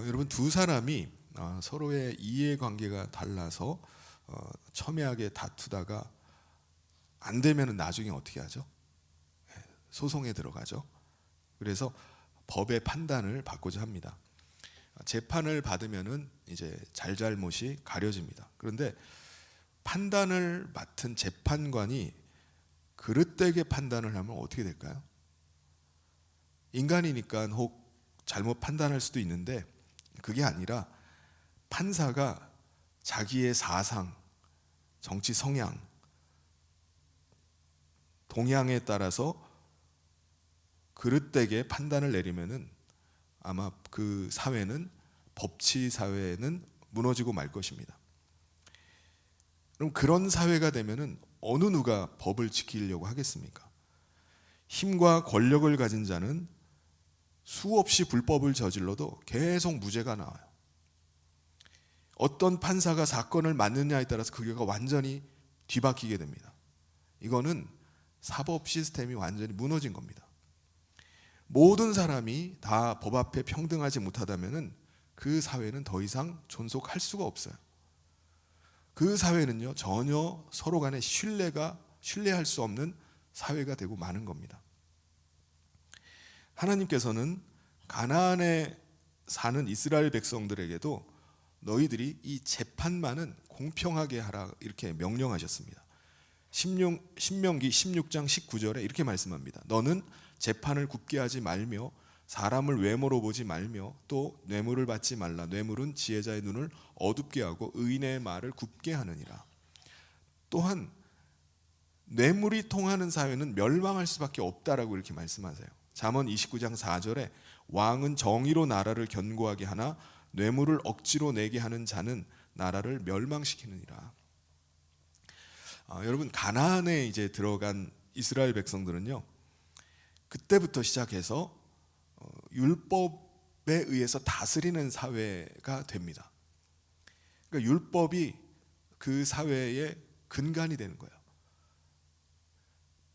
여러분 두 사람이 서로의 이해관계가 달라서 첨예하게 다투다가 안 되면 나중에 어떻게 하죠? 소송에 들어가죠. 그래서 법의 판단을 받고자 합니다. 재판을 받으면은 이제 잘잘못이 가려집니다. 그런데 판단을 맡은 재판관이 그릇되게 판단을 하면 어떻게 될까요? 인간이니까 혹 잘못 판단할 수도 있는데 그게 아니라 판사가 자기의 사상, 정치 성향, 동향에 따라서 그릇되게 판단을 내리면은 아마 그 사회는, 법치 사회는 무너지고 말 것입니다. 그럼 그런 사회가 되면은 어느 누가 법을 지키려고 하겠습니까? 힘과 권력을 가진 자는 수없이 불법을 저질러도 계속 무죄가 나와요. 어떤 판사가 사건을 맡느냐에 따라서 그 결과가 완전히 뒤바뀌게 됩니다. 이거는 사법 시스템이 완전히 무너진 겁니다. 모든 사람이 다 법 앞에 평등하지 못하다면은 그 사회는 더 이상 존속할 수가 없어요. 그 사회는요, 전혀 서로 간의 신뢰할 수 없는 사회가 되고 마는 겁니다. 하나님께서는 가나안에 사는 이스라엘 백성들에게도 너희들이 이 재판만은 공평하게 하라 이렇게 명령하셨습니다. 신명기 16장 19절에 이렇게 말씀합니다. 너는 재판을 굽게 하지 말며 사람을 외모로 보지 말며 또 뇌물을 받지 말라. 뇌물은 지혜자의 눈을 어둡게 하고 의인의 말을 굽게 하느니라. 또한 뇌물이 통하는 사회는 멸망할 수밖에 없다라고 이렇게 말씀하세요. 잠언 29장 4절에 왕은 정의로 나라를 견고하게 하나 뇌물을 억지로 내게 하는 자는 나라를 멸망시키느니라. 여러분 가나안에 이제 들어간 이스라엘 백성들은요, 그때부터 시작해서 율법에 의해서 다스리는 사회가 됩니다. 그러니까 율법이 그 사회의 근간이 되는 거예요.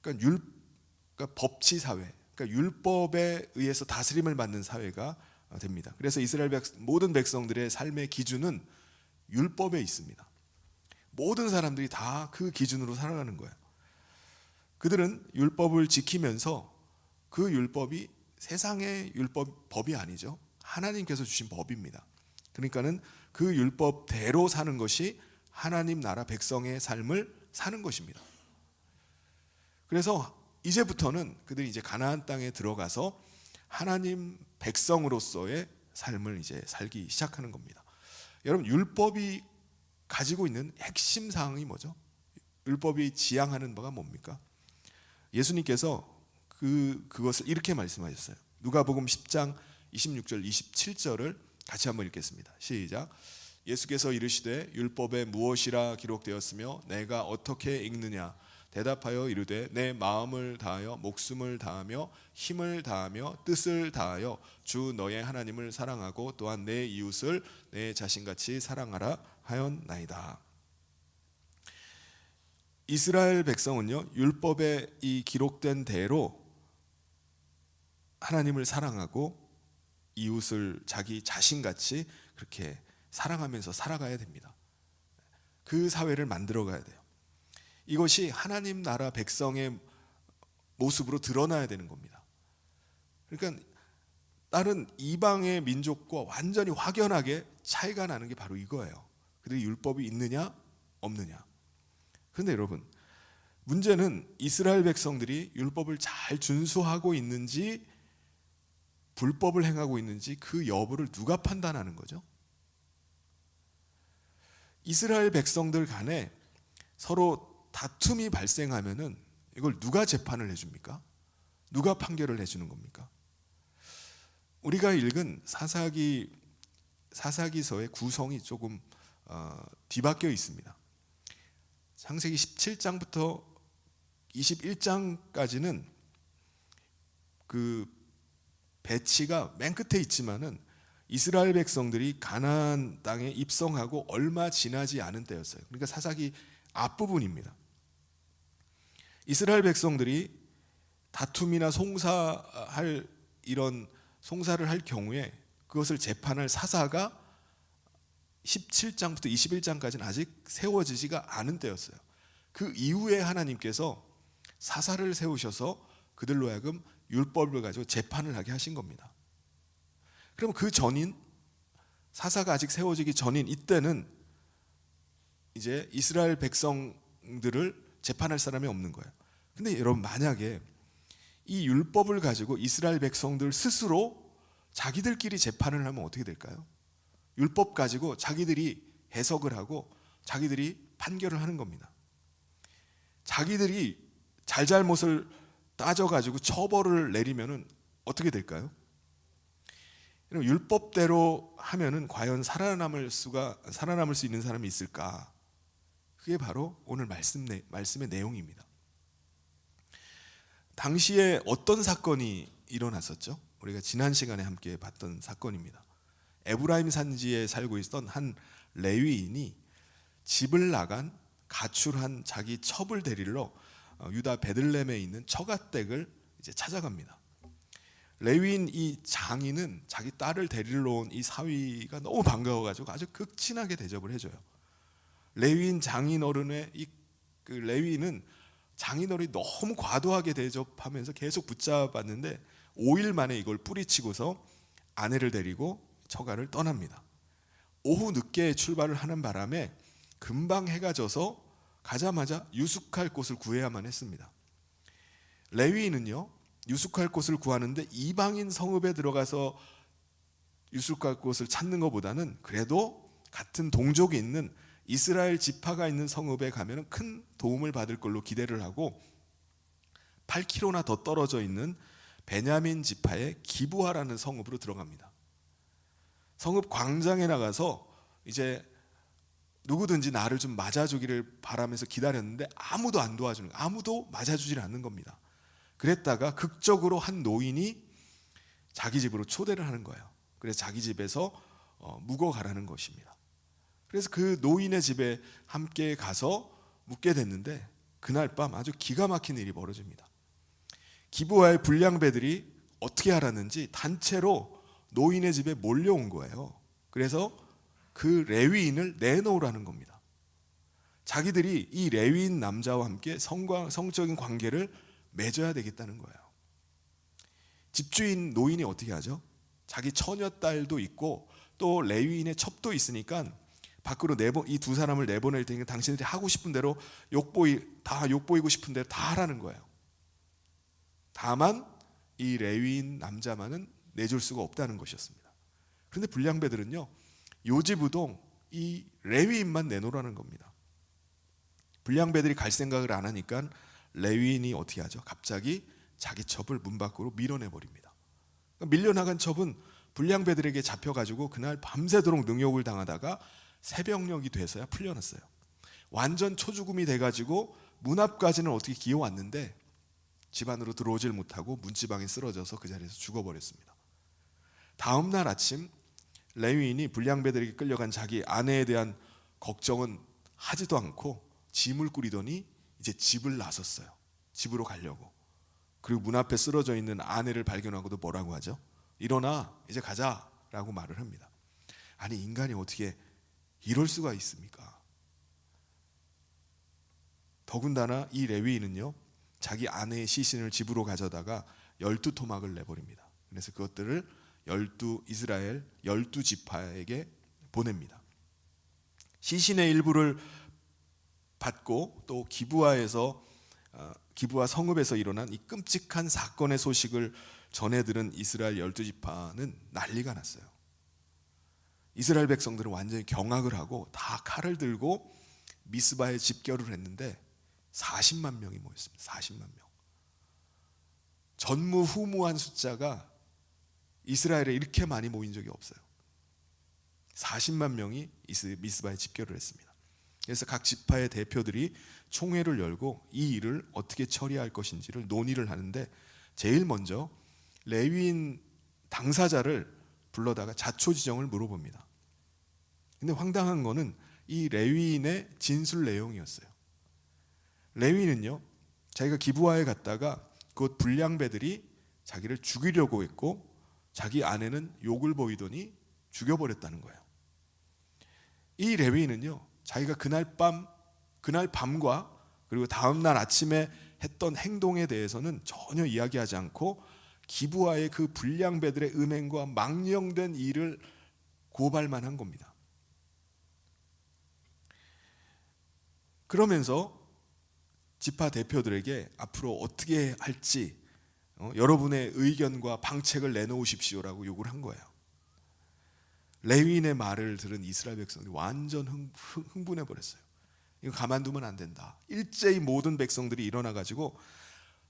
그러니까 법치 사회, 그러니까 율법에 의해서 다스림을 받는 사회가 됩니다. 그래서 이스라엘 모든 백성들의 삶의 기준은 율법에 있습니다. 모든 사람들이 다 그 기준으로 살아가는 거예요. 그들은 율법을 지키면서 그 율법이 세상의 법이 아니죠. 하나님께서 주신 법입니다. 그러니까는 그 율법대로 사는 것이 하나님 나라 백성의 삶을 사는 것입니다. 그래서 이제부터는 그들이 이제 가나안 땅에 들어가서 하나님 백성으로서의 삶을 이제 살기 시작하는 겁니다. 여러분 율법이 가지고 있는 핵심 사항이 뭐죠? 율법이 지향하는 바가 뭡니까? 예수님께서 그것을 이렇게 말씀하셨어요. 누가복음 10장 26절 27절을 같이 한번 읽겠습니다. 시작. 예수께서 이르시되 율법에 무엇이라 기록되었으며 내가 어떻게 읽느냐? 대답하여 이르되 내 마음을 다하여 목숨을 다하며 힘을 다하며 뜻을 다하여 주 너의 하나님을 사랑하고 또한 내 이웃을 내 자신같이 사랑하라 하였나이다. 이스라엘 백성은요, 율법에 이 기록된 대로 하나님을 사랑하고 이웃을 자기 자신같이 그렇게 사랑하면서 살아가야 됩니다. 그 사회를 만들어 가야 돼요. 이것이 하나님 나라 백성의 모습으로 드러나야 되는 겁니다. 그러니까 다른 이방의 민족과 완전히 확연하게 차이가 나는 게 바로 이거예요. 그들이 율법이 있느냐 없느냐. 그런데 여러분 문제는 이스라엘 백성들이 율법을 잘 준수하고 있는지 불법을 행하고 있는지 그 여부를 누가 판단하는 거죠? 이스라엘 백성들 간에 서로 다툼이 발생하면은 이걸 누가 재판을 해줍니까? 누가 판결을 해주는 겁니까? 우리가 읽은 사사기서의 구성이 조금 뒤바뀌어 있습니다. 창세기 17장부터 21장까지는 그 배치가 맨 끝에 있지만은 이스라엘 백성들이 가나안 땅에 입성하고 얼마 지나지 않은 때였어요. 그러니까 사사기 앞부분입니다. 이스라엘 백성들이 다툼이나 송사를 할 경우에 그것을 재판할 사사가 17장부터 21장까지는 아직 세워지지가 않은 때였어요. 그 이후에 하나님께서 사사를 세우셔서 그들로 하여금 율법을 가지고 재판을 하게 하신 겁니다. 그럼 그 전인, 사사가 아직 세워지기 전인 이때는 이제 이스라엘 백성들을 재판할 사람이 없는 거예요. 근데 여러분, 만약에 이 율법을 가지고 이스라엘 백성들 스스로 자기들끼리 재판을 하면 어떻게 될까요? 율법 가지고 자기들이 해석을 하고 자기들이 판결을 하는 겁니다. 자기들이 잘잘못을 따져가지고 처벌을 내리면은 어떻게 될까요? 율법대로 하면은 과연 살아남을 수 있는 사람이 있을까? 그게 바로 오늘 말씀의 내용입니다. 당시에 어떤 사건이 일어났었죠? 우리가 지난 시간에 함께 봤던 사건입니다. 에브라임 산지에 살고 있던 한 레위인이 집을 나간 가출한 자기 첩을 데리러 유다 베들레헴에 있는 처갓댁을 이제 찾아갑니다. 레위인 이 장인은 자기 딸을 데리러 온 이 사위가 너무 반가워가지고 아주 극진하게 대접을 해줘요. 레위인 장인어른의 그 레위인은 장인어른이 너무 과도하게 대접하면서 계속 붙잡았는데 5일 만에 이걸 뿌리치고서 아내를 데리고 처가를 떠납니다. 오후 늦게 출발을 하는 바람에 금방 해가 져서 가자마자 유숙할 곳을 구해야만 했습니다. 레위인은요, 유숙할 곳을 구하는데 이방인 성읍에 들어가서 유숙할 곳을 찾는 것보다는 그래도 같은 동족이 있는 이스라엘 지파가 있는 성읍에 가면 큰 도움을 받을 걸로 기대를 하고 8km나 더 떨어져 있는 베냐민 지파의 기브아라는 성읍으로 들어갑니다. 성읍 광장에 나가서 이제 누구든지 나를 좀 맞아주기를 바라면서 기다렸는데 아무도 안 도와주는 거예요. 아무도 맞아주질 않는 겁니다. 그랬다가 극적으로 한 노인이 자기 집으로 초대를 하는 거예요. 그래서 자기 집에서 묵어 가라는 것입니다. 그래서 그 노인의 집에 함께 가서 묵게 됐는데 그날 밤 아주 기가 막힌 일이 벌어집니다. 기브아의 불량배들이 어떻게 알았는지 단체로 노인의 집에 몰려온 거예요. 그래서 그 레위인을 내놓으라는 겁니다. 자기들이 이 레위인 남자와 함께 성적인 관계를 맺어야 되겠다는 거예요. 집주인 노인이 어떻게 하죠? 자기 처녀딸도 있고 또 레위인의 첩도 있으니까 밖으로 이 두 사람을 내보낼 테니까 당신들이 하고 싶은 대로 욕보이고 싶은 대로 다 하라는 거예요. 다만 이 레위인 남자만은 내줄 수가 없다는 것이었습니다. 그런데 불량배들은요, 요지부동 이 레위인만 내놓으라는 겁니다. 불량배들이 갈 생각을 안 하니까 레위인이 어떻게 하죠? 갑자기 자기 첩을 문 밖으로 밀어내버립니다. 밀려나간 첩은 불량배들에게 잡혀가지고 그날 밤새도록 능욕을 당하다가 새벽녘이 돼서야 풀려났어요. 완전 초죽음이 돼가지고 문 앞까지는 어떻게 기어왔는데 집 안으로 들어오질 못하고 문지방에 쓰러져서 그 자리에서 죽어버렸습니다. 다음 날 아침 레위인이 불량배들에게 끌려간 자기 아내에 대한 걱정은 하지도 않고 짐을 꾸리더니 이제 집을 나섰어요. 집으로 가려고. 그리고 문 앞에 쓰러져 있는 아내를 발견하고도 뭐라고 하죠? 일어나, 이제 가자라고 말을 합니다. 아니, 인간이 어떻게 이럴 수가 있습니까? 더군다나 이 레위인은요, 자기 아내의 시신을 집으로 가져다가 12토막을 내버립니다. 그래서 그것들을 이스라엘 12지파에게 보냅니다. 시신의 일부를 받고 또 기브아 성읍에서 일어난 이 끔찍한 사건의 소식을 전해들은 이스라엘 12지파는 난리가 났어요. 이스라엘 백성들은 완전히 경악을 하고 다 칼을 들고 미스바에 집결을 했는데 40만 명이 모였습니다. 40만 명. 전무후무한 숫자가 이스라엘에 이렇게 많이 모인 적이 없어요. 40만 명이 미스바에 집결을 했습니다. 그래서 각 지파의 대표들이 총회를 열고 이 일을 어떻게 처리할 것인지를 논의를 하는데 제일 먼저 레위인 당사자를 불러다가 자초지정을 물어봅니다. 근데 황당한 거는 이 레위인의 진술 내용이었어요. 레위인은요, 자기가 기브아에 갔다가 곧 불량배들이 자기를 죽이려고 했고 자기 아내는 욕을 보이더니 죽여버렸다는 거예요. 이 레위인은요, 자기가 그날 밤과 그리고 다음날 아침에 했던 행동에 대해서는 전혀 이야기하지 않고 기브아의 그 불량배들의 음행과 망령된 일을 고발만 한 겁니다. 그러면서 지파 대표들에게 앞으로 어떻게 할지 여러분의 의견과 방책을 내놓으십시오라고 요구를 한 거예요. 레위인의 말을 들은 이스라엘 백성들이 완전 흥분해 버렸어요. 이거 가만두면 안 된다. 일제히 모든 백성들이 일어나 가지고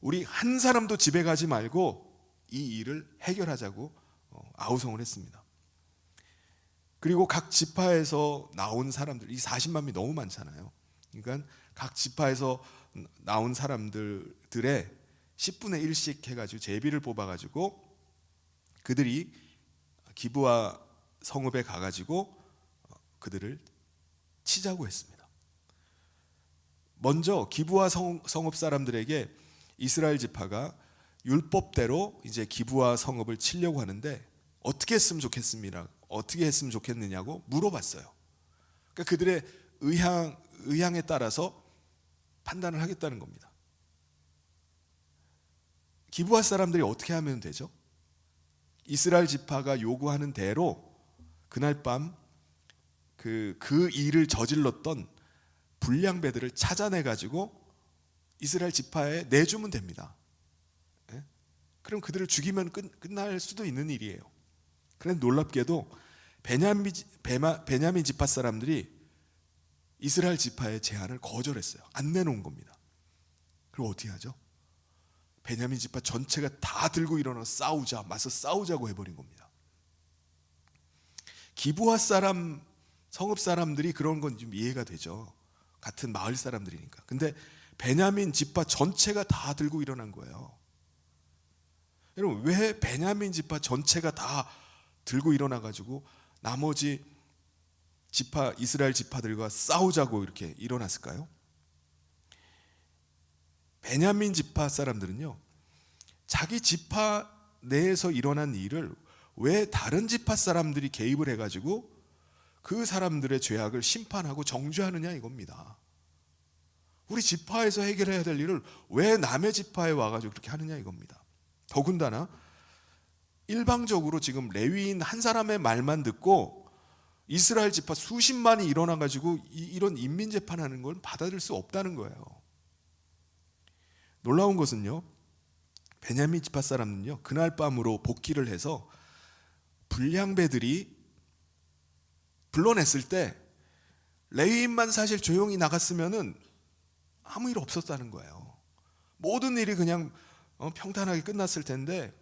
우리 한 사람도 집에 가지 말고 이 일을 해결하자고 아우성을 했습니다. 그리고 각 지파에서 나온 사람들, 이 40만 명이 너무 많잖아요. 그러니까 각 지파에서 나온 사람들의 10분의 1씩 해가지고 제비를 뽑아가지고 그들이 기브아 성읍에 가가지고 그들을 치자고 했습니다. 먼저 기브아 성읍 사람들에게 이스라엘 지파가 율법대로 이제 기브아 성읍을 치려고 하는데 어떻게 했으면 좋겠느냐고 물어봤어요. 그러니까 그들의 의향에 따라서 판단을 하겠다는 겁니다. 기브아 사람들이 어떻게 하면 되죠? 이스라엘 지파가 요구하는 대로 그날 밤 그 일을 저질렀던 불량배들을 찾아내 가지고 이스라엘 지파에 내주면 됩니다. 그럼 그들을 죽이면 끝날 수도 있는 일이에요. 그런데 놀랍게도 베냐민 지파 사람들이 이스라엘 지파의 제안을 거절했어요. 안 내놓은 겁니다. 그럼 어떻게 하죠? 베냐민 지파 전체가 다 들고 일어나 맞서 싸우자고 해버린 겁니다. 기브아 성읍 사람들이 그런 건 좀 이해가 되죠. 같은 마을 사람들이니까. 근데 베냐민 지파 전체가 다 들고 일어난 거예요. 여러분, 왜 베냐민 지파 전체가 다 들고 일어나 가지고 나머지 이스라엘 지파들과 싸우자고 이렇게 일어났을까요? 베냐민 지파 사람들은요, 자기 지파 내에서 일어난 일을 왜 다른 지파 사람들이 개입을 해가지고 그 사람들의 죄악을 심판하고 정죄하느냐 이겁니다. 우리 지파에서 해결해야 될 일을 왜 남의 지파에 와가지고 그렇게 하느냐 이겁니다. 더군다나 일방적으로 지금 레위인 한 사람의 말만 듣고 이스라엘 지파 수십만이 일어나가지고 이런 인민재판하는 걸 받아들일 수 없다는 거예요. 놀라운 것은요, 베냐민 지파 사람은요, 그날 밤으로 복귀를 해서 불량배들이 불러냈을 때 레위인만 사실 조용히 나갔으면은 아무 일 없었다는 거예요. 모든 일이 그냥 평탄하게 끝났을 텐데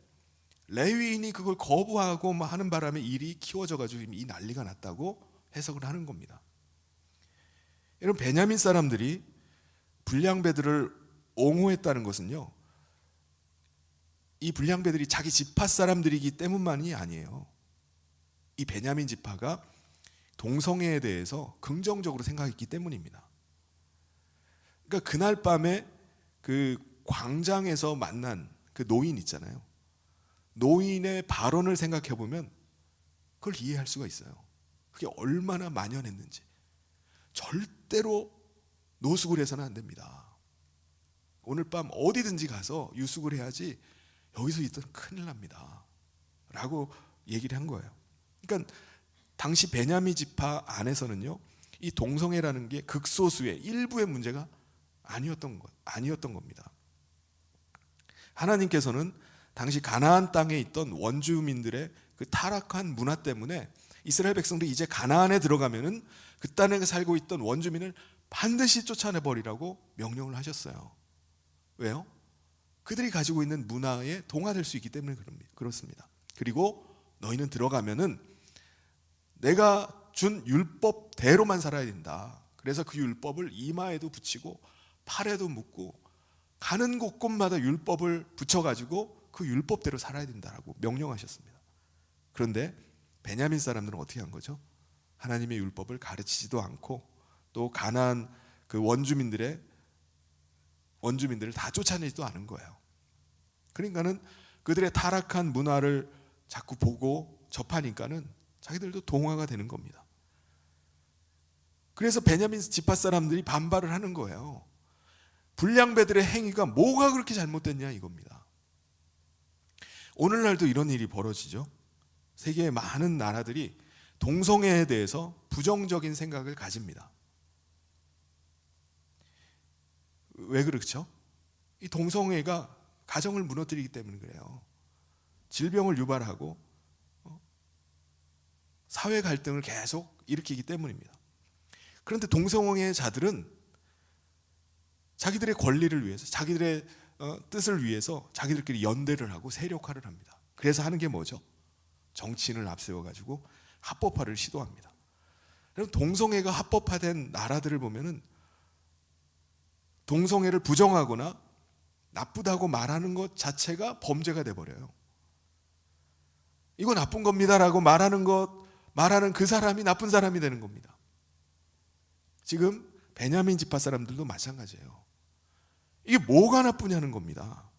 레위인이 그걸 거부하고 하는 바람에 일이 키워져가지고 이 난리가 났다고 해석을 하는 겁니다. 이런 베냐민 사람들이 불량배들을 옹호했다는 것은요, 이 불량배들이 자기 지파 사람들이기 때문만이 아니에요. 이 베냐민 지파가 동성애에 대해서 긍정적으로 생각했기 때문입니다. 그러니까 그날 밤에 그 광장에서 만난 그 노인 있잖아요. 노인의 발언을 생각해 보면 그걸 이해할 수가 있어요. 그게 얼마나 만연했는지. 절대로 노숙을 해서는 안 됩니다. 오늘 밤 어디든지 가서 유숙을 해야지 여기서 있으면 큰일 납니다 라고 얘기를 한 거예요. 그러니까 당시 베냐민 지파 안에서는요, 이 동성애라는 게 극소수의 일부의 문제가 아니었던 겁니다. 하나님께서는 당시 가나안 땅에 있던 원주민들의 그 타락한 문화 때문에 이스라엘 백성들이 이제 가나안에 들어가면은 그 땅에 살고 있던 원주민을 반드시 쫓아내버리라고 명령을 하셨어요. 왜요? 그들이 가지고 있는 문화에 동화될 수 있기 때문에 그렇습니다. 그리고 너희는 들어가면은 내가 준 율법대로만 살아야 된다. 그래서 그 율법을 이마에도 붙이고 팔에도 묶고 가는 곳곳마다 율법을 붙여가지고 그 율법대로 살아야 된다라고 명령하셨습니다. 그런데 베냐민 사람들은 어떻게 한 거죠? 하나님의 율법을 가르치지도 않고 또 가나안 그 원주민들을 다 쫓아내지도 않은 거예요. 그러니까는 그들의 타락한 문화를 자꾸 보고 접하니까는 자기들도 동화가 되는 겁니다. 그래서 베냐민 지파 사람들이 반발을 하는 거예요. 불량배들의 행위가 뭐가 그렇게 잘못됐냐 이겁니다. 오늘날도 이런 일이 벌어지죠. 세계의 많은 나라들이 동성애에 대해서 부정적인 생각을 가집니다. 왜 그렇죠? 이 동성애가 가정을 무너뜨리기 때문에 그래요. 질병을 유발하고 사회 갈등을 계속 일으키기 때문입니다. 그런데 동성애자들은 자기들의 권리를 위해서, 자기들의 뜻을 위해서 자기들끼리 연대를 하고 세력화를 합니다. 그래서 하는 게 뭐죠? 정치인을 앞세워가지고 합법화를 시도합니다. 그럼 동성애가 합법화된 나라들을 보면은 동성애를 부정하거나 나쁘다고 말하는 것 자체가 범죄가 돼버려요. 이거 나쁜 겁니다라고 말하는 그 사람이 나쁜 사람이 되는 겁니다. 지금 베냐민 지파 사람들도 마찬가지예요. 이게 뭐가 나쁘냐는 겁니다.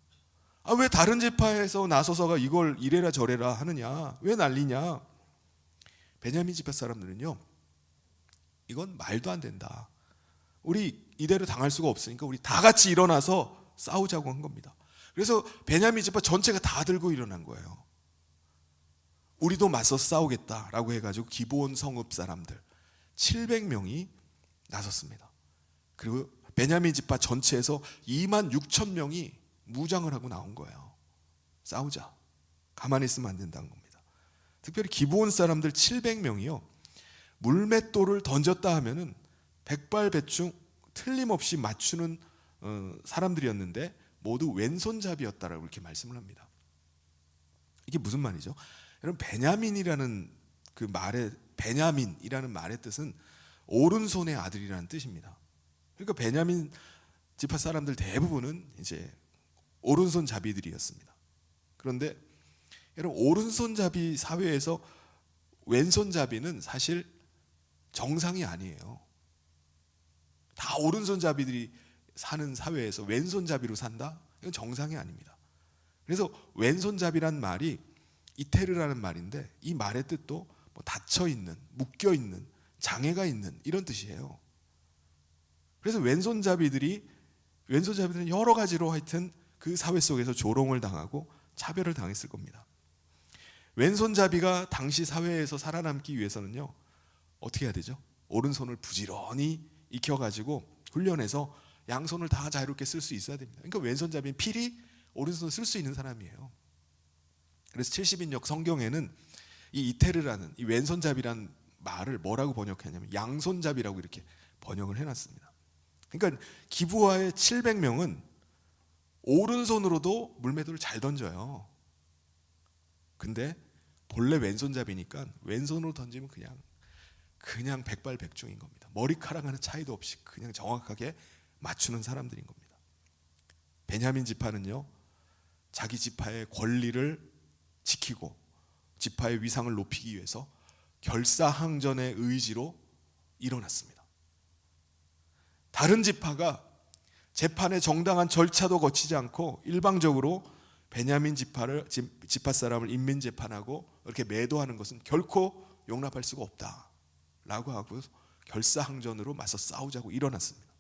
왜 다른 지파에서 나서서가 이걸 이래라 저래라 하느냐, 왜 난리냐. 베냐민 지파 사람들은요, 이건 말도 안 된다. 우리 이대로 당할 수가 없으니까 우리 다 같이 일어나서 싸우자고 한 겁니다. 그래서 베냐민 지파 전체가 다 들고 일어난 거예요. 우리도 맞서 싸우겠다라고 해가지고 기브온 성읍 사람들 700명이 나섰습니다. 그리고 베냐민 지파 전체에서 26,000명이 무장을 하고 나온 거예요. 싸우자. 가만히 있으면 안 된다는 겁니다. 특별히 기브온 사람들 700명이요. 물맷돌을 던졌다 하면은 백발백중 틀림없이 맞추는 사람들이었는데 모두 왼손잡이였다라고 이렇게 말씀을 합니다. 이게 무슨 말이죠? 여러분, 베냐민이라는 말의 뜻은 오른손의 아들이라는 뜻입니다. 그러니까 베냐민 지파 사람들 대부분은 이제 오른손잡이들이었습니다. 그런데 여러분, 오른손잡이 사회에서 왼손잡이는 사실 정상이 아니에요. 다 오른손잡이들이 사는 사회에서 왼손잡이로 산다? 이건 정상이 아닙니다. 그래서 왼손잡이란 말이 이테르라는 말인데, 이 말의 뜻도 뭐 닫혀있는, 묶여있는, 장애가 있는 이런 뜻이에요. 그래서 왼손잡이들은 여러 가지로 하여튼 그 사회 속에서 조롱을 당하고 차별을 당했을 겁니다. 왼손잡이가 당시 사회에서 살아남기 위해서는요, 어떻게 해야 되죠? 오른손을 부지런히 익혀가지고 훈련해서 양손을 다 자유롭게 쓸 수 있어야 됩니다. 그러니까 왼손잡이는 필히 오른손을 쓸 수 있는 사람이에요. 그래서 70인역 성경에는 이 이테르라는, 이 왼손잡이라는 말을 뭐라고 번역했냐면 양손잡이라고 이렇게 번역을 해놨습니다. 그러니까 기브와의 700명은 오른손으로도 물매도를 잘 던져요. 근데 본래 왼손잡이니까 왼손으로 던지면 그냥 백발백중인 겁니다. 머리카락하는 차이도 없이 그냥 정확하게 맞추는 사람들인 겁니다. 베냐민 지파는요, 자기 지파의 권리를 지키고 지파의 위상을 높이기 위해서 결사항전의 의지로 일어났습니다. 다른 지파가 재판의 정당한 절차도 거치지 않고 일방적으로 베냐민 지파 사람을 인민재판하고 이렇게 매도하는 것은 결코 용납할 수가 없다라고 하고 결사항전으로 맞서 싸우자고 일어났습니다.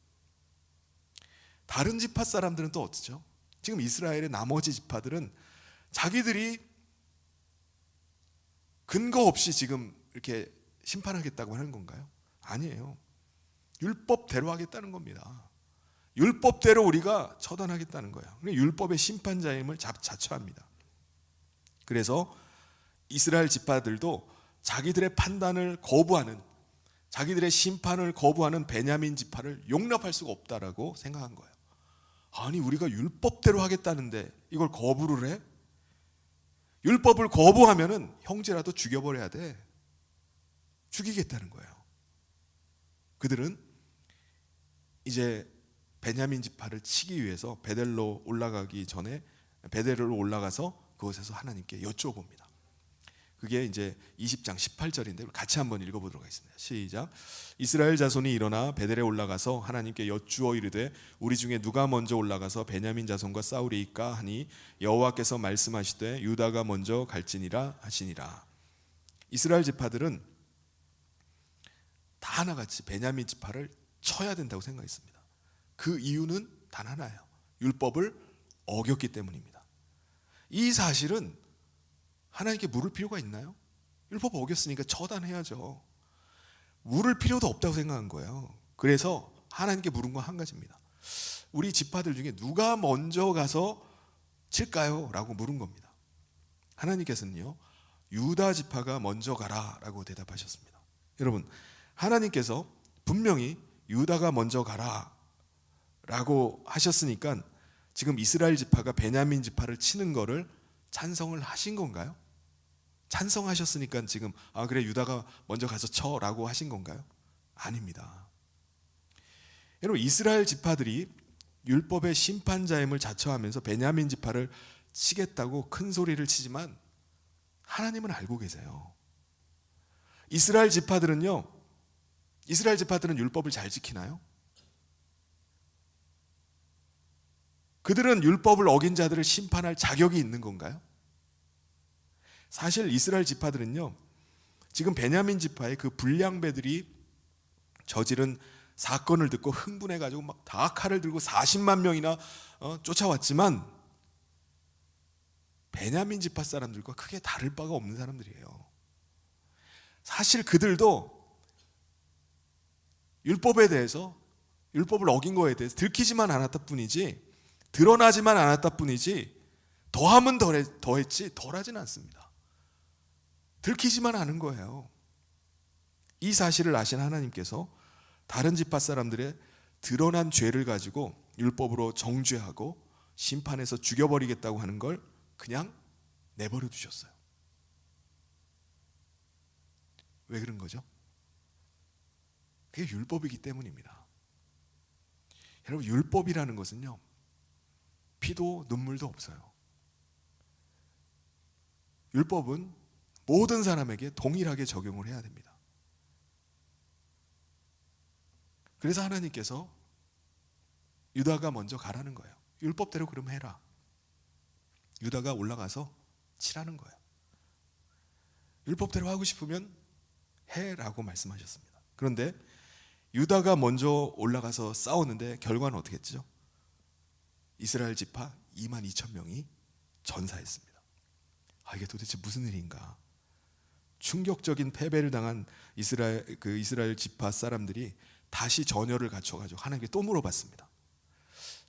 다른 지파 사람들은 또 어떻죠? 지금 이스라엘의 나머지 지파들은 자기들이 근거 없이 지금 이렇게 심판하겠다고 하는 건가요? 아니에요. 율법대로 하겠다는 겁니다. 율법대로 우리가 처단하겠다는 거예요. 율법의 심판자임을 자처합니다. 그래서 이스라엘 지파들도 자기들의 판단을 거부하는, 자기들의 심판을 거부하는 베냐민 지파를 용납할 수가 없다라고 생각한 거예요. 아니, 우리가 율법대로 하겠다는데 이걸 거부를 해? 율법을 거부하면은 형제라도 죽여버려야 돼. 죽이겠다는 거예요. 그들은 이제 베냐민 지파를 치기 위해서 베델로 올라가기 전에 베델로 올라가서 그곳에서 하나님께 여쭤봅니다. 그게 이제 20장 18절인데 같이 한번 읽어보도록 하겠습니다. 시작. 이스라엘 자손이 일어나 베델에 올라가서 하나님께 여쭈어 이르되 우리 중에 누가 먼저 올라가서 베냐민 자손과 싸우리이까 하니 여호와께서 말씀하시되 유다가 먼저 갈지니라 하시니라. 이스라엘 지파들은 다 하나같이 베냐민 지파를 쳐야 된다고 생각했습니다. 그 이유는 단 하나예요. 율법을 어겼기 때문입니다. 이 사실은 하나님께 물을 필요가 있나요? 율법 어겼으니까 처단해야죠. 물을 필요도 없다고 생각한 거예요. 그래서 하나님께 물은 건 한 가지입니다. 우리 지파들 중에 누가 먼저 가서 칠까요? 라고 물은 겁니다. 하나님께서는요, 유다 지파가 먼저 가라 라고 대답하셨습니다. 여러분, 하나님께서 분명히 유다가 먼저 가라 라고 하셨으니까 지금 이스라엘 지파가 베냐민 지파를 치는 거를 찬성을 하신 건가요? 찬성하셨으니까 지금 그래 유다가 먼저 가서 쳐라고 하신 건가요? 아닙니다. 여러분, 이스라엘 지파들이 율법의 심판자임을 자처하면서 베냐민 지파를 치겠다고 큰 소리를 치지만 하나님은 알고 계세요. 이스라엘 지파들은 율법을 잘 지키나요? 그들은 율법을 어긴 자들을 심판할 자격이 있는 건가요? 사실 이스라엘 지파들은요, 지금 베냐민 지파의 그 불량배들이 저지른 사건을 듣고 흥분해가지고 막 다 칼을 들고 40만 명이나 쫓아왔지만 베냐민 지파 사람들과 크게 다를 바가 없는 사람들이에요. 사실 그들도 율법에 대해서, 율법을 어긴 거에 대해서 들키지만 않았다 뿐이지, 드러나지만 않았다 뿐이지 더하면 더했지 덜하지는 않습니다. 들키지만 않은 거예요. 이 사실을 아신 하나님께서 다른 지파 사람들의 드러난 죄를 가지고 율법으로 정죄하고 심판해서 죽여버리겠다고 하는 걸 그냥 내버려 두셨어요. 왜 그런 거죠? 그게 율법이기 때문입니다. 여러분, 율법이라는 것은요, 피도 눈물도 없어요. 율법은 모든 사람에게 동일하게 적용을 해야 됩니다. 그래서 하나님께서 유다가 먼저 가라는 거예요. 율법대로 그럼 해라. 유다가 올라가서 치라는 거예요. 율법대로 하고 싶으면 해라고 말씀하셨습니다. 그런데 유다가 먼저 올라가서 싸웠는데 결과는 어떻게 했죠? 이스라엘 지파 2만 2천 명이 전사했습니다. 이게 도대체 무슨 일인가? 충격적인 패배를 당한 이스라엘 지파 사람들이 다시 전열을 갖춰가지고 하나님께 또 물어봤습니다.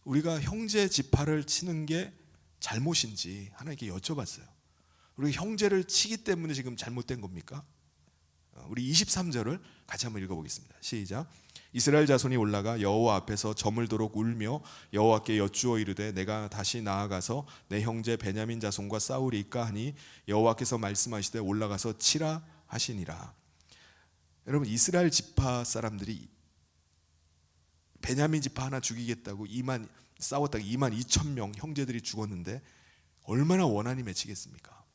우리가 형제 지파를 치는 게 잘못인지 하나님께 여쭤봤어요. 우리 형제를 치기 때문에 지금 잘못된 겁니까? 우리 23절을 같이 한번 읽어보겠습니다. 시작. 이스라엘 자손이 올라가 여호와 앞에서 저물도록 울며 여호와께 여쭈어 이르되 내가 다시 나아가서 내 형제 베냐민 자손과 싸우리이까 하니 여호와께서 말씀하시되 올라가서 치라 하시니라. 여러분, 이스라엘 지파 사람들이 베냐민 지파 하나 죽이겠다고 싸웠다가 2만 2천 명 형제들이 죽었는데 얼마나 원한이 맺히겠습니까?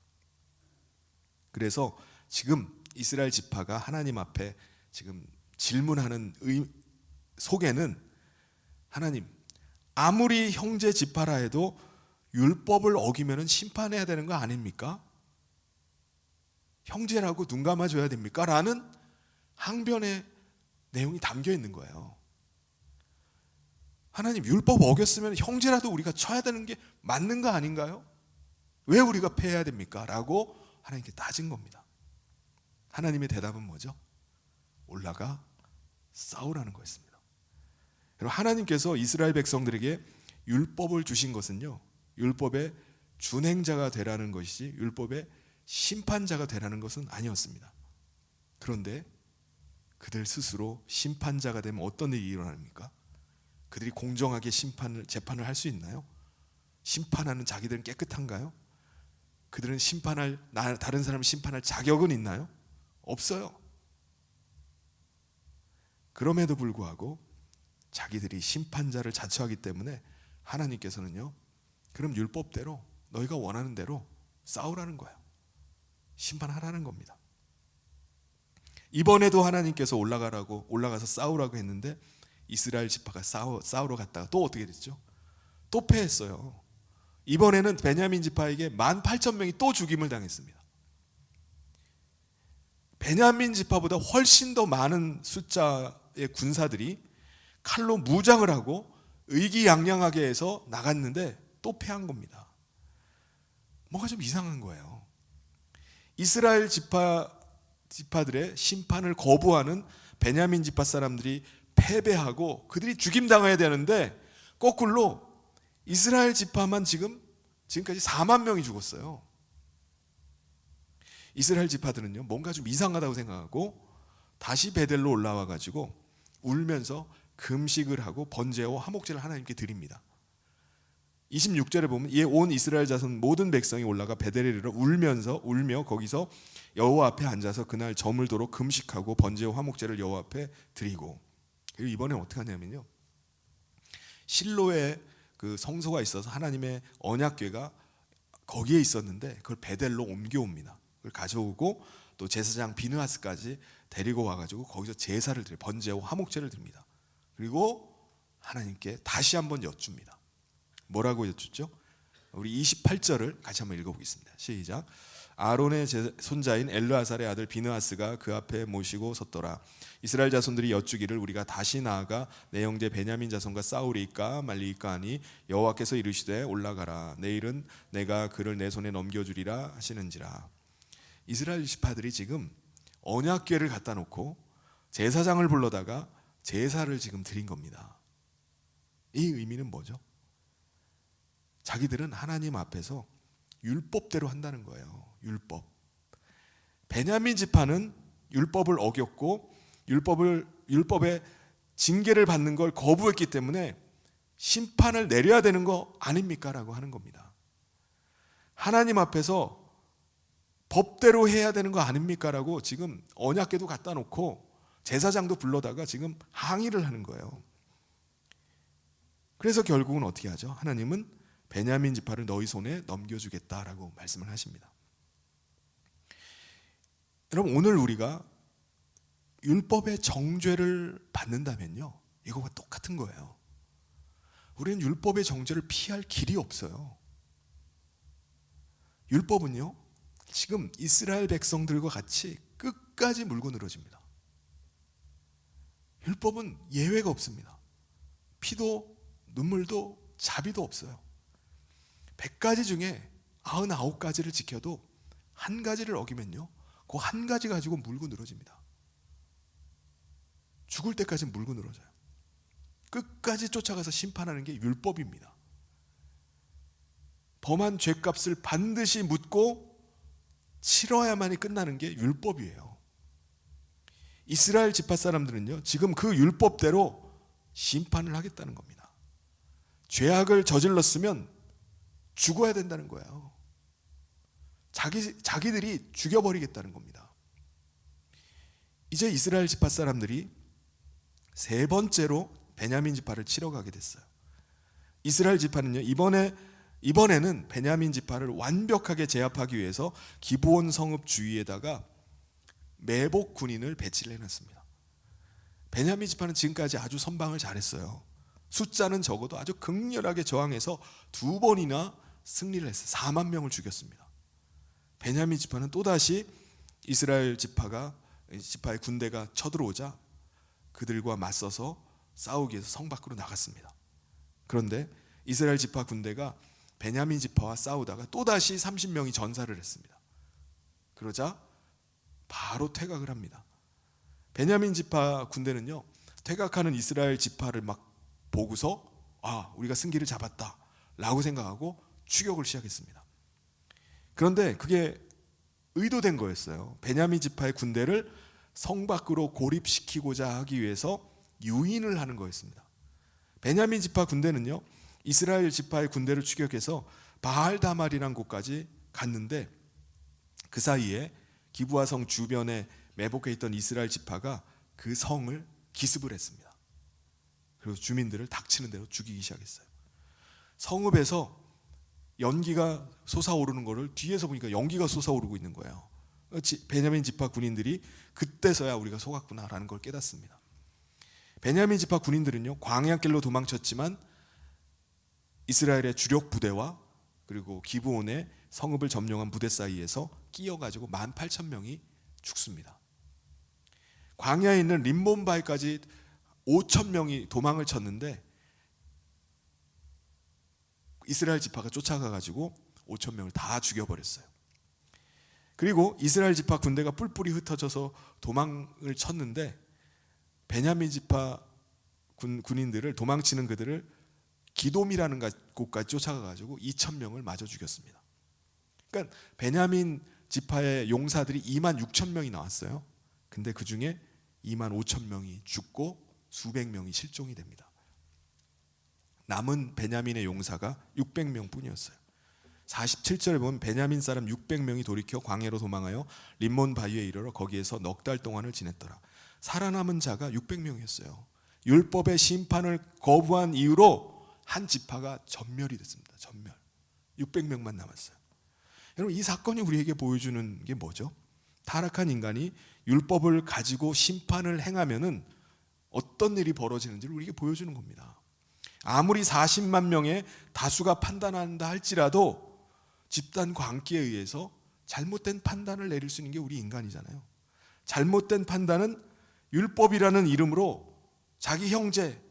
그래서 지금 이스라엘 지파가 하나님 앞에 지금 질문하는 속에는 하나님, 아무리 형제 지파라 해도 율법을 어기면 심판해야 되는 거 아닙니까? 형제라고 눈 감아줘야 됩니까? 라는 항변의 내용이 담겨 있는 거예요. 하나님, 율법 어겼으면 형제라도 우리가 쳐야 되는 게 맞는 거 아닌가요? 왜 우리가 패해야 됩니까? 라고 하나님께 따진 겁니다. 하나님의 대답은 뭐죠? 올라가 싸우라는 거였습니다. 여러분, 하나님께서 이스라엘 백성들에게 율법을 주신 것은요, 율법의 준행자가 되라는 것이지 율법의 심판자가 되라는 것은 아니었습니다. 그런데 그들 스스로 심판자가 되면 어떤 일이 일어납니까? 그들이 공정하게 재판을 할 수 있나요? 심판하는 자기들은 깨끗한가요? 그들은 다른 사람을 심판할 자격은 있나요? 없어요. 그럼에도 불구하고 자기들이 심판자를 자처하기 때문에 하나님께서는요, 그럼 율법대로 너희가 원하는 대로 싸우라는 거예요. 심판하라는 겁니다. 이번에도 하나님께서 올라가서 싸우라고 했는데 이스라엘 지파가 싸우러 갔다가 또 어떻게 됐죠? 또 패했어요. 이번에는 베냐민 지파에게 18,000명이 또 죽임을 당했습니다. 베냐민 지파보다 훨씬 더 많은 숫자의 군사들이 칼로 무장을 하고 의기양양하게 해서 나갔는데 또 패한 겁니다. 뭔가 좀 이상한 거예요. 이스라엘 지파들의 심판을 거부하는 베냐민 지파 사람들이 패배하고 그들이 죽임당해야 되는데 거꾸로 이스라엘 지파만 지금까지 4만 명이 죽었어요. 이스라엘 지파들은요, 뭔가 좀 이상하다고 생각하고 다시 베델로 올라와 가지고 울면서 금식을 하고 번제와 화목제를 하나님께 드립니다. 26절에 보면 이에 온 이스라엘 자손 모든 백성이 올라가 베델에 이르러 울며 거기서 여호와 앞에 앉아서 그날 저물도록 금식하고 번제와 화목제를 여호와 앞에 드리고, 그리고 이번에 어떻게 하냐면요, 실로에 그 성소가 있어서 하나님의 언약궤가 거기에 있었는데 그걸 베델로 옮겨옵니다. 그걸 가져오고 또 제사장 비느하스까지 데리고 와가지고 거기서 제사를 드려요. 번제와 화목제를 드립니다. 그리고 하나님께 다시 한번 여쭙니다. 뭐라고 여쭙죠? 우리 28절을 같이 한번 읽어보겠습니다. 시작. 아론의 손자인 엘르아살의 아들 비느하스가 그 앞에 모시고 섰더라. 이스라엘 자손들이 여쭈기를 우리가 다시 나아가 내 형제 베냐민 자손과 싸우리까 말리까 하니 여호와께서 이르시되 올라가라. 내일은 내가 그를 내 손에 넘겨주리라 하시는지라. 이스라엘 지파들이 지금 언약궤를 갖다 놓고 제사장을 불러다가 제사를 지금 드린 겁니다. 이 의미는 뭐죠? 자기들은 하나님 앞에서 율법대로 한다는 거예요. 율법. 베냐민 지파는 율법을 어겼고 율법의 징계를 받는 걸 거부했기 때문에 심판을 내려야 되는 거 아닙니까? 라고 하는 겁니다. 하나님 앞에서 법대로 해야 되는 거 아닙니까? 라고 지금 언약궤도 갖다 놓고 제사장도 불러다가 지금 항의를 하는 거예요. 그래서 결국은 어떻게 하죠? 하나님은 베냐민 지파를 너희 손에 넘겨주겠다라고 말씀을 하십니다. 여러분, 오늘 우리가 율법의 정죄를 받는다면요, 이거와 똑같은 거예요. 우리는 율법의 정죄를 피할 길이 없어요. 율법은요, 지금 이스라엘 백성들과 같이 끝까지 물고 늘어집니다. 율법은 예외가 없습니다. 피도 눈물도 자비도 없어요. 100가지 중에 99가지를 지켜도 한 가지를 어기면요, 그 한 가지 가지고 물고 늘어집니다. 죽을 때까지 물고 늘어져요. 끝까지 쫓아가서 심판하는 게 율법입니다. 범한 죄값을 반드시 묻고 치러야만이 끝나는 게 율법이에요. 이스라엘 지파 사람들은요, 지금 그 율법대로 심판을 하겠다는 겁니다. 죄악을 저질렀으면 죽어야 된다는 거예요. 자기들이 죽여버리겠다는 겁니다. 이제 이스라엘 지파 사람들이 세 번째로 베냐민 지파를 치러 가게 됐어요. 이스라엘 지파는요, 이번에는 베냐민 지파를 완벽하게 제압하기 위해서 기브온 성읍 주위에다가 매복 군인을 배치를 해놨습니다. 베냐민 지파는 지금까지 아주 선방을 잘했어요. 숫자는 적어도 아주 극렬하게 저항해서 2번이나 승리를 했어요. 4만 명을 죽였습니다. 베냐민 지파는 또다시 이스라엘 지파의 군대가 쳐들어오자 그들과 맞서서 싸우기 위해서 성 밖으로 나갔습니다. 그런데 이스라엘 지파 군대가 베냐민 지파와 싸우다가 또다시 30명이 전사를 했습니다. 그러자 바로 퇴각을 합니다. 베냐민 지파 군대는요, 퇴각하는 이스라엘 지파를 막 보고서 우리가 승기를 잡았다 라고 생각하고 추격을 시작했습니다. 그런데 그게 의도된 거였어요. 베냐민 지파의 군대를 성 밖으로 고립시키고자 하기 위해서 유인을 하는 거였습니다. 베냐민 지파 군대는요, 이스라엘 지파의 군대를 추격해서 바알다말이라는 곳까지 갔는데 그 사이에 기브아 성 주변에 매복해 있던 이스라엘 지파가 그 성을 기습을 했습니다. 그리고 주민들을 닥치는 대로 죽이기 시작했어요. 성읍에서 연기가 솟아오르는 거를 뒤에서 보니까 연기가 솟아오르고 있는 거예요. 베냐민 지파 군인들이 그때서야 우리가 속았구나라는 걸 깨닫습니다. 베냐민 지파 군인들은요, 광야길로 도망쳤지만 이스라엘의 주력 부대와 그리고 기브온의 성읍을 점령한 부대 사이에서 끼어가지고 18,000명이 죽습니다. 광야에 있는 림몬바이까지 5,000명이 도망을 쳤는데 이스라엘 지파가 쫓아가가지고 5,000명을 다 죽여버렸어요. 그리고 이스라엘 지파 군대가 뿔뿔이 흩어져서 도망을 쳤는데 베냐민 지파 군인들을, 도망치는 그들을 기돔이라는 곳까지 쫓아가가지고 2,000명을 마저 죽였습니다. 그러니까 베냐민 지파의 용사들이 26,000명이 나왔어요. 근데 그 중에 25,000명이 죽고 수백 명이 실종이 됩니다. 남은 베냐민의 용사가 600명 뿐이었어요. 47절에 보면 베냐민 사람 600명이 돌이켜 광야로 도망하여 림몬 바위에 이르러 거기에서 넉 달 동안을 지냈더라. 살아남은 자가 600명이었어요. 율법의 심판을 거부한 이유로 한 지파가 전멸이 됐습니다. 전멸. 600명만 남았어요. 여러분, 이 사건이 우리에게 보여주는 게 뭐죠? 타락한 인간이 율법을 가지고 심판을 행하면은 어떤 일이 벌어지는지를 우리에게 보여주는 겁니다. 아무리 40만 명의 다수가 판단한다 할지라도 집단 광기에 의해서 잘못된 판단을 내릴 수 있는 게 우리 인간이잖아요. 잘못된 판단은 율법이라는 이름으로 자기 형제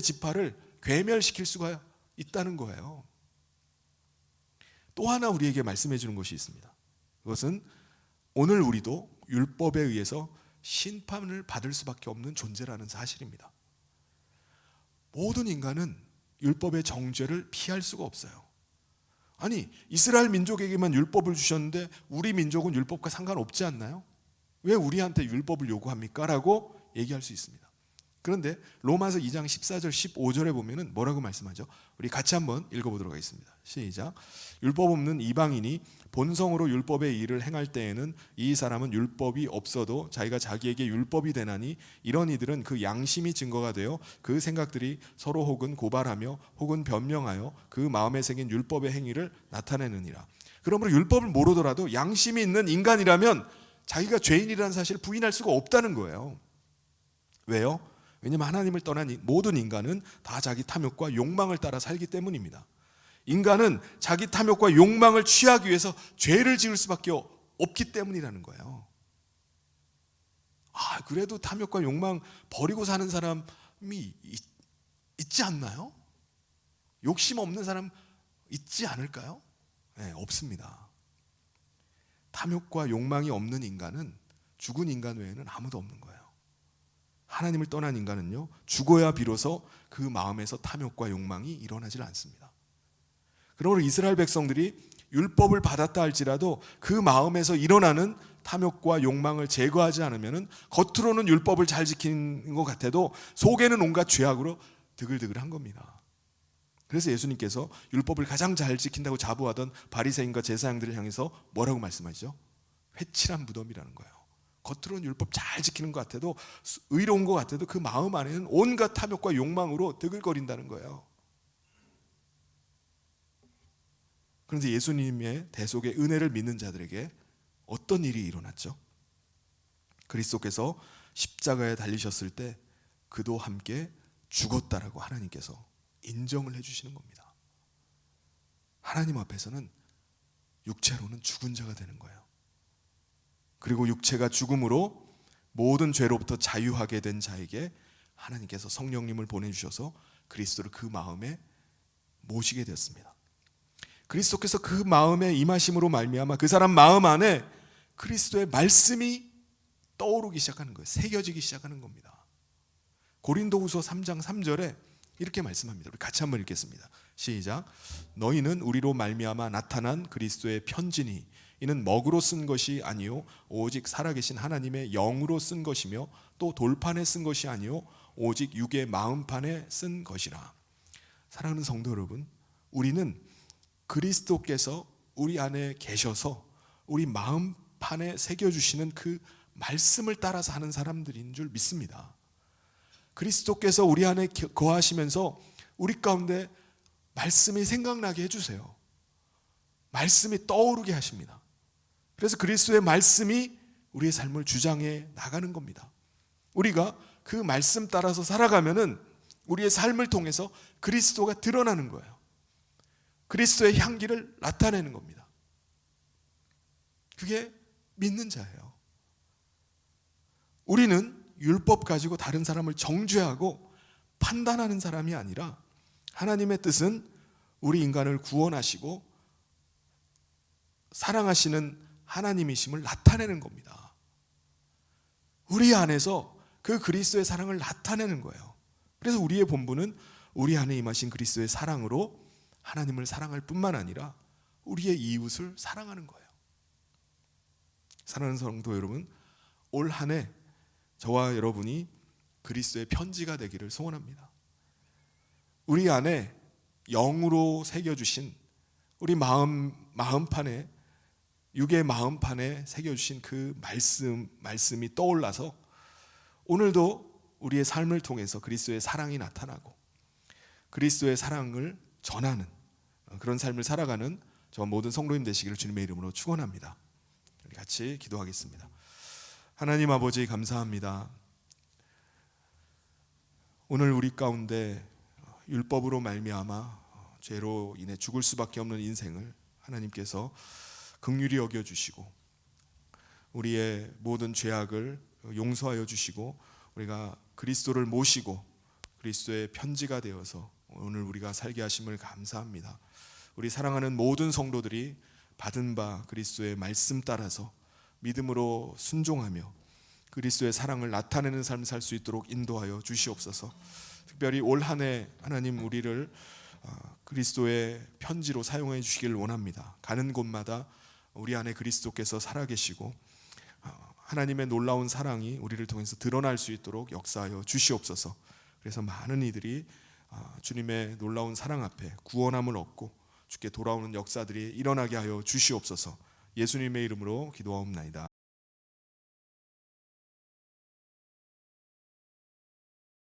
지파를 괴멸시킬 수가 있다는 거예요. 또 하나 우리에게 말씀해 주는 것이 있습니다. 그것은 오늘 우리도 율법에 의해서 심판을 받을 수밖에 없는 존재라는 사실입니다. 모든 인간은 율법의 정죄를 피할 수가 없어요. 아니, 이스라엘 민족에게만 율법을 주셨는데 우리 민족은 율법과 상관없지 않나요? 왜 우리한테 율법을 요구합니까? 라고 얘기할 수 있습니다. 그런데 로마서 2장 14절 15절에 보면은 뭐라고 말씀하죠? 우리 같이 한번 읽어보도록 하겠습니다. 시작. 율법 없는 이방인이 본성으로 율법의 일을 행할 때에는 이 사람은 율법이 없어도 자기가 자기에게 율법이 되나니 이런 이들은 그 양심이 증거가 되어 그 생각들이 서로 혹은 고발하며 혹은 변명하여 그 마음에 새긴 율법의 행위를 나타내느니라. 그러므로 율법을 모르더라도 양심이 있는 인간이라면 자기가 죄인이라는 사실을 부인할 수가 없다는 거예요. 왜요? 왜냐하면 하나님을 떠난 모든 인간은 다 자기 탐욕과 욕망을 따라 살기 때문입니다. 인간은 자기 탐욕과 욕망을 취하기 위해서 죄를 지을 수밖에 없기 때문이라는 거예요. 그래도 탐욕과 욕망 버리고 사는 사람이 있지 않나요? 욕심 없는 사람 있지 않을까요? 네, 없습니다. 탐욕과 욕망이 없는 인간은 죽은 인간 외에는 아무도 없는 거예요. 하나님을 떠난 인간은요, 죽어야 비로소 그 마음에서 탐욕과 욕망이 일어나질 않습니다. 그러므로 이스라엘 백성들이 율법을 받았다 할지라도 그 마음에서 일어나는 탐욕과 욕망을 제거하지 않으면 겉으로는 율법을 잘 지키는 것 같아도 속에는 온갖 죄악으로 드글드글한 겁니다. 그래서 예수님께서 율법을 가장 잘 지킨다고 자부하던 바리새인과 제사장들을 향해서 뭐라고 말씀하시죠? 회칠한 무덤이라는 거예요. 겉으로는 율법 잘 지키는 것 같아도, 의로운 것 같아도 그 마음 안에는 온갖 탐욕과 욕망으로 드글거린다는 거예요. 그런데 예수님의 대속의 은혜를 믿는 자들에게 어떤 일이 일어났죠? 그리스도께서 십자가에 달리셨을 때 그도 함께 죽었다라고 하나님께서 인정을 해주시는 겁니다. 하나님 앞에서는 육체로는 죽은 자가 되는 거예요. 그리고 육체가 죽음으로 모든 죄로부터 자유하게 된 자에게 하나님께서 성령님을 보내주셔서 그리스도를 그 마음에 모시게 되었습니다. 그리스도께서 그 마음에 임하심으로 말미암아 그 사람 마음 안에 그리스도의 말씀이 떠오르기 시작하는 거예요. 새겨지기 시작하는 겁니다. 고린도후서 3장 3절에 이렇게 말씀합니다. 우리 같이 한번 읽겠습니다. 시작. 너희는 우리로 말미암아 나타난 그리스도의 편지니 이는 먹으로 쓴 것이 아니요 오직 살아계신 하나님의 영으로 쓴 것이며 또 돌판에 쓴 것이 아니요 오직 육의 마음판에 쓴 것이라. 사랑하는 성도 여러분, 우리는 그리스도께서 우리 안에 계셔서 우리 마음판에 새겨주시는 그 말씀을 따라 사는 사람들인 줄 믿습니다. 그리스도께서 우리 안에 거하시면서 우리 가운데 말씀이 생각나게 해주세요. 말씀이 떠오르게 하십니다. 그래서 그리스도의 말씀이 우리의 삶을 주장해 나가는 겁니다. 우리가 그 말씀 따라서 살아가면은 우리의 삶을 통해서 그리스도가 드러나는 거예요. 그리스도의 향기를 나타내는 겁니다. 그게 믿는 자예요. 우리는 율법 가지고 다른 사람을 정죄하고 판단하는 사람이 아니라 하나님의 뜻은 우리 인간을 구원하시고 사랑하시는 하나님이심을 나타내는 겁니다. 우리 안에서 그 그리스도의 사랑을 나타내는 거예요. 그래서 우리의 본분은 우리 안에 임하신 그리스도의 사랑으로 하나님을 사랑할 뿐만 아니라 우리의 이웃을 사랑하는 거예요. 사랑하는 성도 여러분, 올 한 해 저와 여러분이 그리스도의 편지가 되기를 소원합니다. 우리 안에 영으로 새겨주신 우리 마음판에 육의 마음판에 새겨주신 그 말씀이 떠올라서 오늘도 우리의 삶을 통해서 그리스도의 사랑이 나타나고 그리스도의 사랑을 전하는 그런 삶을 살아가는 저와 모든 성도님 되시기를 주님의 이름으로 축원합니다. 우리 같이 기도하겠습니다. 하나님 아버지 감사합니다. 오늘 우리 가운데 율법으로 말미암아 죄로 인해 죽을 수밖에 없는 인생을 하나님께서 긍휼히 여겨주시고 우리의 모든 죄악을 용서하여 주시고 우리가 그리스도를 모시고 그리스도의 편지가 되어서 오늘 우리가 살게 하심을 감사합니다. 우리 사랑하는 모든 성도들이 받은 바 그리스도의 말씀 따라서 믿음으로 순종하며 그리스도의 사랑을 나타내는 삶을 살 수 있도록 인도하여 주시옵소서. 특별히 올 한 해 하나님 우리를 그리스도의 편지로 사용해 주시기를 원합니다. 가는 곳마다 우리 안에 그리스도께서 살아계시고 하나님의 놀라운 사랑이 우리를 통해서 드러날 수 있도록 역사하여 주시옵소서. 그래서 많은 이들이 주님의 놀라운 사랑 앞에 구원함을 얻고 주께 돌아오는 역사들이 일어나게 하여 주시옵소서. 예수님의 이름으로 기도하옵나이다.